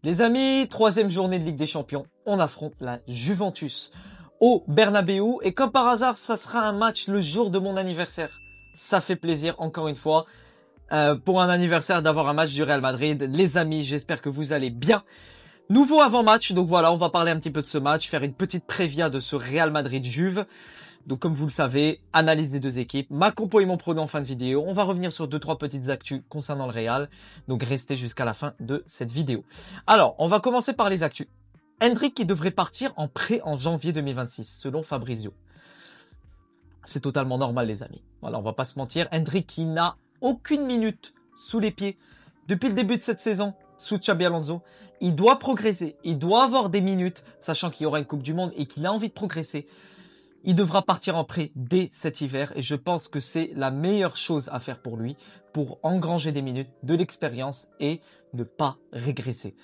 Les amis, troisième journée de Ligue des Champions, on affronte la Juventus au Bernabéu et comme par hasard, ça sera un match le jour de mon anniversaire. Ça fait plaisir encore une fois pour un anniversaire d'avoir un match du Real Madrid. Les amis, j'espère que vous allez bien. Nouveau avant-match, donc voilà, on va parler un petit peu de ce match, faire une petite prévia de ce Real Madrid-Juve. Donc comme vous le savez, analyse des deux équipes, ma compo et mon prono en fin de vidéo. On va revenir sur 2-3 petites actus concernant le Real. Donc restez jusqu'à la fin de cette vidéo. Alors, on va commencer par les actus. Endrick qui devrait partir en prêt en janvier 2026, selon Fabrizio. C'est totalement normal les amis. Voilà, on va pas se mentir. Endrick qui n'a aucune minute sous les pieds depuis le début de cette saison sous Xabi Alonso. Il doit progresser, il doit avoir des minutes, sachant qu'il y aura une Coupe du Monde et qu'il a envie de progresser. Il devra partir en prêt dès cet hiver et je pense que c'est la meilleure chose à faire pour lui, pour engranger des minutes, de l'expérience et ne pas régresser.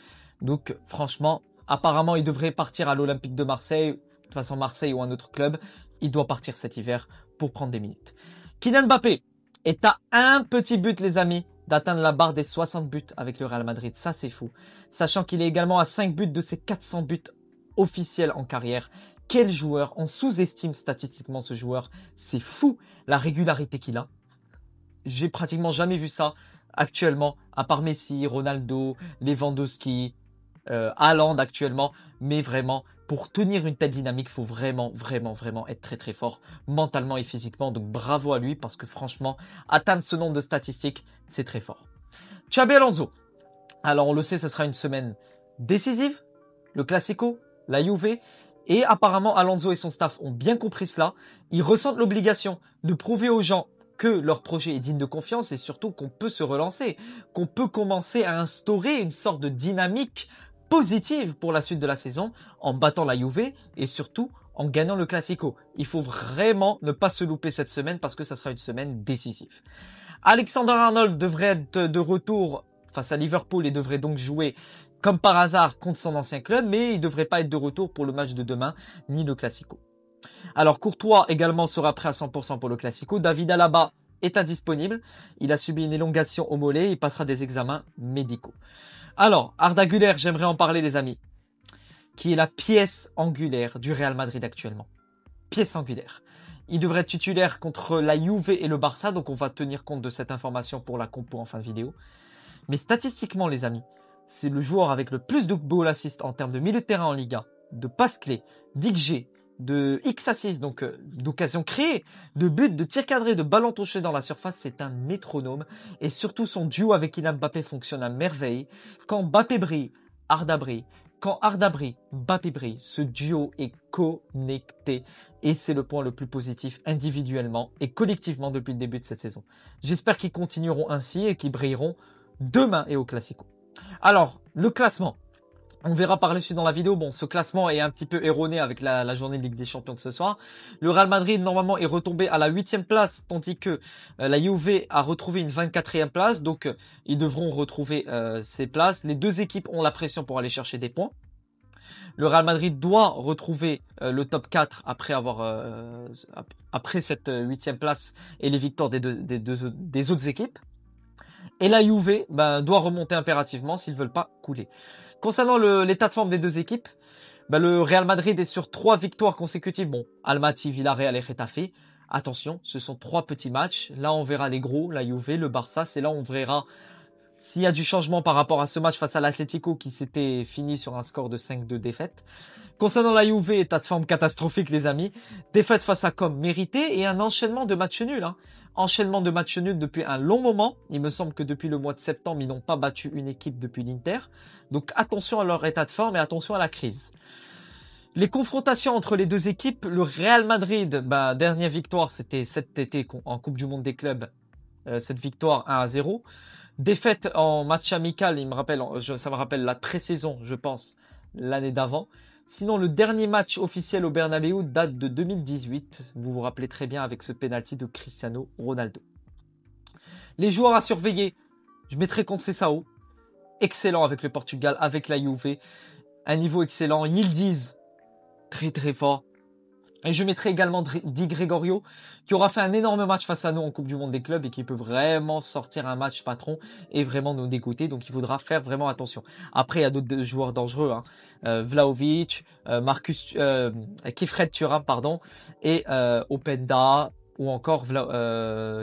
Donc franchement, apparemment il devrait partir à l'Olympique de Marseille, de toute façon Marseille ou un autre club, il doit partir cet hiver pour prendre des minutes. Kylian Mbappé est à un petit but les amis d'atteindre la barre des 60 buts avec le Real Madrid, ça c'est fou. Sachant qu'il est également à 5 buts de ses 400 buts officiels en carrière. Quel joueur, on sous-estime statistiquement ce joueur, c'est fou la régularité qu'il a. J'ai pratiquement jamais vu ça actuellement, à part Messi, Ronaldo, Lewandowski, Haaland actuellement, mais vraiment, pour tenir une telle dynamique, il faut vraiment être très très fort, mentalement et physiquement, donc bravo à lui, parce que franchement, atteindre ce nombre de statistiques, c'est très fort. Xabi Alonso, alors on le sait, ce sera une semaine décisive, le Classico, la Juve. Et apparemment, Alonso et son staff ont bien compris cela. Ils ressentent l'obligation de prouver aux gens que leur projet est digne de confiance et surtout qu'on peut se relancer, qu'on peut commencer à instaurer une sorte de dynamique positive pour la suite de la saison en battant la Juve et surtout en gagnant le Classico. Il faut vraiment ne pas se louper cette semaine parce que ça sera une semaine décisive. Alexander-Arnold devrait être de retour face à Liverpool et devrait donc jouer comme par hasard contre son ancien club, mais il ne devrait pas être de retour pour le match de demain, ni le Classico. Alors Courtois également sera prêt à 100% pour le Classico. David Alaba est indisponible. Il a subi une élongation au mollet. Il passera des examens médicaux. Alors, Arda Güler, j'aimerais en parler les amis, qui est la pièce angulaire du Real Madrid actuellement. Pièce angulaire. Il devrait être titulaire contre la Juve et le Barça, donc on va tenir compte de cette information pour la compo en fin de vidéo. Mais statistiquement les amis, c'est le joueur avec le plus de goal assist en termes de milieu de terrain en Liga, de passes clés, d'XG, de X-assist, donc d'occasions créées, de buts, de tirs cadrés, de ballons touchés dans la surface, c'est un métronome. Et surtout son duo avec Kylian Mbappé fonctionne à merveille. Quand Mbappé brille, Arda brille. Quand Arda brille, Mbappé brille. Ce duo est connecté. Et c'est le point le plus positif individuellement et collectivement depuis le début de cette saison. J'espère qu'ils continueront ainsi et qu'ils brilleront demain et au Classico. Alors, le classement. On verra par la suite dans la vidéo. Bon, ce classement est un petit peu erroné avec la journée de Ligue des Champions de ce soir. Le Real Madrid, normalement, est retombé à la 8e place, tandis que la Juve a retrouvé une 24e place. Donc, ils devront retrouver ces places. Les deux équipes ont la pression pour aller chercher des points. Le Real Madrid doit retrouver le top 4 après cette 8e place et les victoires des autres équipes. Et la Juve doit remonter impérativement s'ils veulent pas couler. Concernant l'état de forme des deux équipes, le Real Madrid est sur 3 victoires consécutives. Bon, Almaty, Villarreal et Getafe. Attention, ce sont 3 petits matchs. Là, on verra les gros, la Juve, le Barça. C'est là où on verra s'il y a du changement par rapport à ce match face à l'Atlético qui s'était fini sur un score de 5-2 défaites. Concernant la Juve, état de forme catastrophique les amis. Défaite face à Com méritée et un enchaînement de matchs nuls. Enchaînement de matchs nuls depuis un long moment. Il me semble que depuis le mois de septembre, ils n'ont pas battu une équipe depuis l'Inter. Donc attention à leur état de forme et attention à la crise. Les confrontations entre les deux équipes, le Real Madrid, dernière victoire, c'était cet été en Coupe du Monde des clubs. Cette victoire 1-0. Défaite en match amical, ça me rappelle la pré-saison, je pense, l'année d'avant. Sinon, le dernier match officiel au Bernabéu date de 2018. Vous vous rappelez très bien avec ce penalty de Cristiano Ronaldo. Les joueurs à surveiller, je mettrai Conceição. Excellent avec le Portugal, avec la Juve. Un niveau excellent. Yildiz, très très fort. Et je mettrai également Di Gregorio, qui aura fait un énorme match face à nous en Coupe du Monde des clubs et qui peut vraiment sortir un match patron et vraiment nous dégoûter. Donc il faudra faire vraiment attention. Après, il y a d'autres joueurs dangereux, hein. Vlahovic, Kefred Thuram, pardon, et Openda, ou encore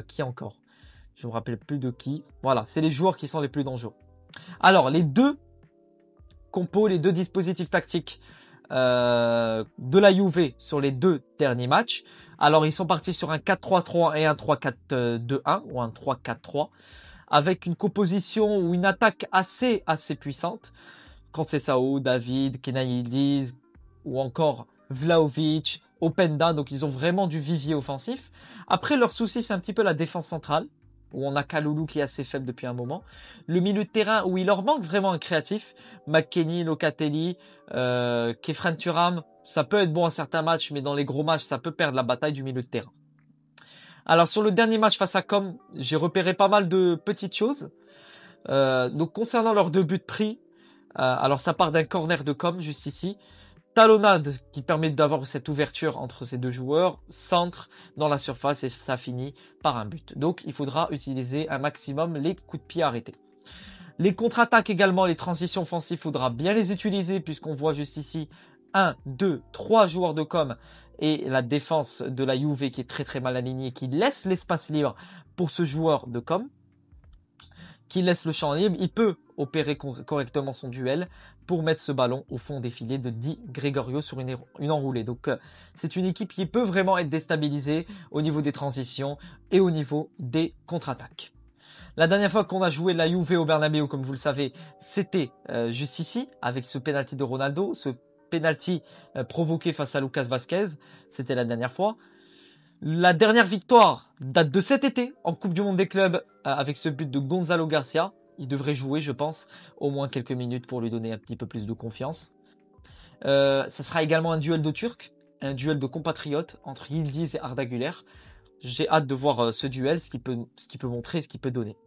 qui encore? Je me rappelle plus de qui. Voilà, c'est les joueurs qui sont les plus dangereux. Alors, les deux compos, les deux dispositifs tactiques de la Juve sur les deux derniers matchs. Alors, ils sont partis sur un 4-3-3 et un 3-4-2-1 ou un 3-4-3 avec une composition ou une attaque assez puissante. Conceição, David, Kenan Yildiz ou encore Vlahovic, Openda. Donc, ils ont vraiment du vivier offensif. Après, leur souci, c'est un petit peu la défense centrale, où on a Kalulu qui est assez faible depuis un moment. Le milieu de terrain où il leur manque vraiment un créatif. McKennie, Locatelli, Kefren Thuram, ça peut être bon à certains matchs, mais dans les gros matchs, ça peut perdre la bataille du milieu de terrain. Alors sur le dernier match face à Com, j'ai repéré pas mal de petites choses. Donc concernant leurs deux buts pris, alors ça part d'un corner de Com juste ici. Talonnade qui permet d'avoir cette ouverture entre ces deux joueurs, centre dans la surface et ça finit par un but. Donc il faudra utiliser un maximum les coups de pied arrêtés. Les contre-attaques également, les transitions offensives, il faudra bien les utiliser puisqu'on voit juste ici 1, 2, 3 joueurs de com et la défense de la Juve qui est très mal alignée, qui laisse l'espace libre pour ce joueur de com, qui laisse le champ libre. Il peut opérer correctement son duel pour mettre ce ballon au fond des filets de Di Gregorio sur une enroulée. Donc c'est une équipe qui peut vraiment être déstabilisée au niveau des transitions et au niveau des contre-attaques. La dernière fois qu'on a joué la Juve au Bernabéu, comme vous le savez, c'était juste ici, avec ce penalty de Ronaldo, ce penalty provoqué face à Lucas Vazquez, c'était la dernière fois. La dernière victoire date de cet été en Coupe du Monde des clubs avec ce but de Gonzalo Garcia. Il devrait jouer, je pense, au moins quelques minutes pour lui donner un petit peu plus de confiance. Ça sera également un duel de Turcs, un duel de compatriotes entre Yildiz et Arda Güler. J'ai hâte de voir ce duel, ce qu'il peut montrer, ce qu'il peut donner.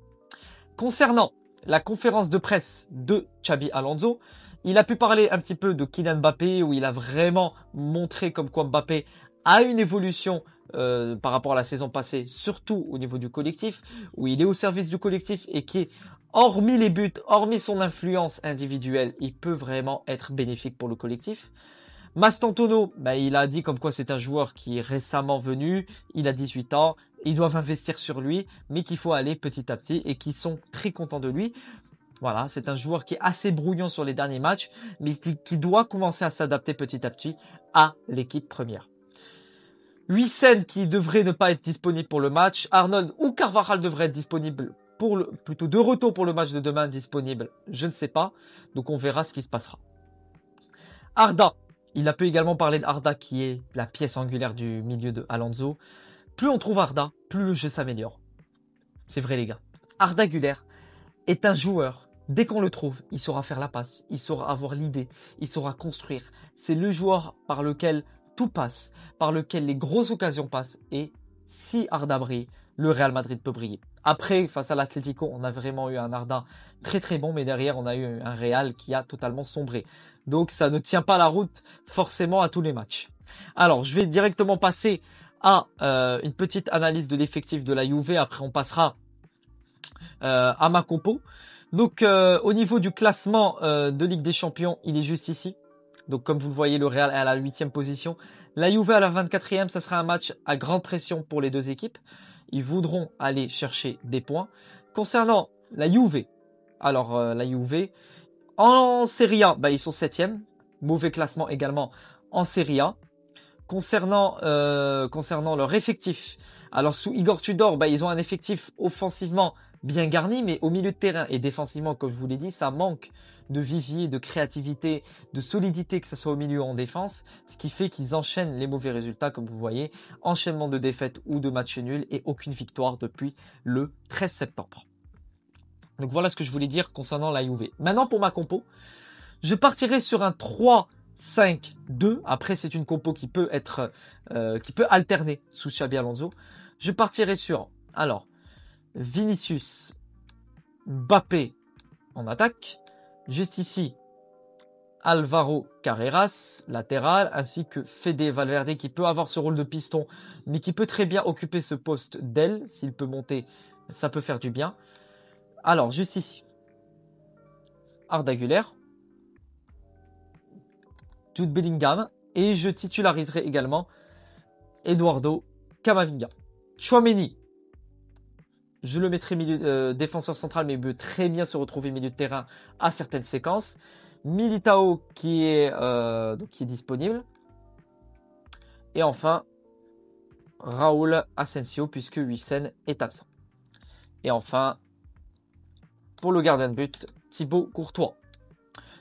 Concernant la conférence de presse de Xabi Alonso, il a pu parler un petit peu de Kylian Mbappé, où il a vraiment montré comme quoi Mbappé a une évolution par rapport à la saison passée, surtout au niveau du collectif, où il est au service du collectif et qui est, hormis les buts, hormis son influence individuelle, il peut vraiment être bénéfique pour le collectif. Mastantuono, il a dit comme quoi c'est un joueur qui est récemment venu, il a 18 ans, ils doivent investir sur lui, mais qu'il faut aller petit à petit et qu'ils sont très contents de lui. Voilà, c'est un joueur qui est assez brouillon sur les derniers matchs, mais qui doit commencer à s'adapter petit à petit à l'équipe première. Huijsen qui devrait ne pas être disponible pour le match, Arnold ou Carvajal devraient être disponibles plutôt de retour pour le match de demain, disponible, je ne sais pas, donc on verra ce qui se passera. Arda, il a pu également parler d'Arda qui est la pièce angulaire du milieu de Alonso. Plus on trouve Arda, plus le jeu s'améliore. C'est vrai les gars. Arda Güler est un joueur, dès qu'on le trouve, il saura faire la passe, il saura avoir l'idée, il saura construire. C'est le joueur par lequel tout passe, par lequel les grosses occasions passent. Et si Arda brille, le Real Madrid peut briller. Après, face à l'Atlético, on a vraiment eu un Arda très bon, mais derrière, on a eu un Real qui a totalement sombré. Donc, ça ne tient pas la route forcément à tous les matchs. Alors, je vais directement passer à une petite analyse de l'effectif de la Juve. Après, on passera à ma compo. Donc, au niveau du classement de Ligue des Champions, il est juste ici. Donc, comme vous le voyez, le Real est à la 8e position. La Juve à la 24e, ça sera un match à grande pression pour les deux équipes. Ils voudront aller chercher des points. Concernant la Juve, alors la Juve, en Serie A, ils sont 7e. Mauvais classement également en Serie A. Concernant leur effectif, alors sous Igor Tudor, ils ont un effectif offensivement bien garni, mais au milieu de terrain et défensivement, comme je vous l'ai dit, ça manque de vivier, de créativité, de solidité, que ce soit au milieu ou en défense, ce qui fait qu'ils enchaînent les mauvais résultats, comme vous voyez, enchaînement de défaites ou de matchs nuls et aucune victoire depuis le 13 septembre. Donc voilà ce que je voulais dire concernant la Juve. Maintenant pour ma compo, je partirai sur un 3-5-2. Après c'est une compo qui peut être qui peut alterner sous Xabi Alonso. Je partirai sur Vinicius, Mbappé en attaque. Juste ici, Alvaro Carreras, latéral, ainsi que Fede Valverde qui peut avoir ce rôle de piston, mais qui peut très bien occuper ce poste d'aile. S'il peut monter, ça peut faire du bien. Alors, juste ici, Arda Güler, Jude Bellingham, et je titulariserai également Eduardo Camavinga. Tchouaméni, je le mettrai milieu, défenseur central, mais il peut très bien se retrouver milieu de terrain à certaines séquences. Militao qui est disponible. Et enfin, Raúl Asensio, puisque Huijsen est absent. Et enfin, pour le gardien de but, Thibaut Courtois.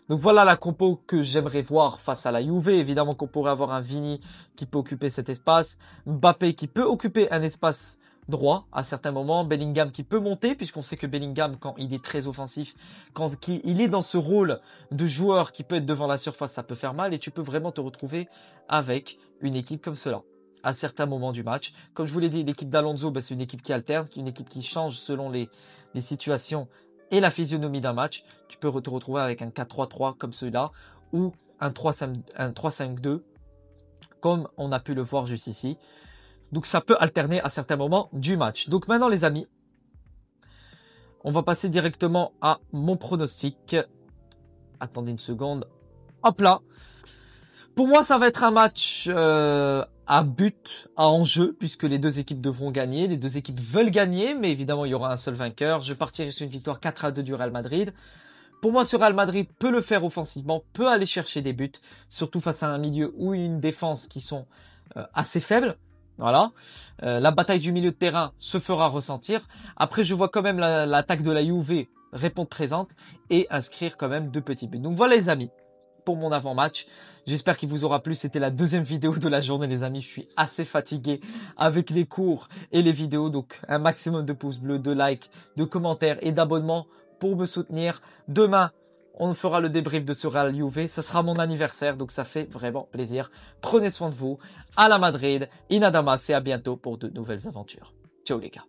Donc voilà la compo que j'aimerais voir face à la Juve. Évidemment qu'on pourrait avoir un Vini qui peut occuper cet espace. Mbappé qui peut occuper un espace droit à certains moments. Bellingham qui peut monter, puisqu'on sait que Bellingham, quand il est très offensif, quand il est dans ce rôle de joueur qui peut être devant la surface, ça peut faire mal. Et tu peux vraiment te retrouver avec une équipe comme cela à certains moments du match. Comme je vous l'ai dit, l'équipe d'Alonso, c'est une équipe qui alterne, une équipe qui change selon les situations et la physionomie d'un match. Tu peux te retrouver avec un 4-3-3 comme celui-là ou un 3-5-2 comme on a pu le voir juste ici. Donc ça peut alterner à certains moments du match. Donc maintenant les amis, on va passer directement à mon pronostic. Attendez une seconde. Hop là. Pour moi ça va être un match à but, à enjeu, puisque les deux équipes devront gagner. Les deux équipes veulent gagner, mais évidemment, il y aura un seul vainqueur. Je partirai sur une victoire 4-2 du Real Madrid. Pour moi, ce Real Madrid peut le faire offensivement, peut aller chercher des buts, surtout face à un milieu ou une défense qui sont assez faibles. Voilà. La bataille du milieu de terrain se fera ressentir. Après, je vois quand même l'attaque de la Juve répondre présente et inscrire quand même 2 petits buts. Donc voilà les amis, pour mon avant-match. J'espère qu'il vous aura plu. C'était la deuxième vidéo de la journée les amis. Je suis assez fatigué avec les cours et les vidéos. Donc un maximum de pouces bleus, de likes, de commentaires et d'abonnements pour me soutenir. Demain, on fera le débrief de ce Real Juve. Ça sera mon anniversaire, donc ça fait vraiment plaisir. Prenez soin de vous. À la Madrid, in Adamas et à bientôt pour de nouvelles aventures. Ciao les gars.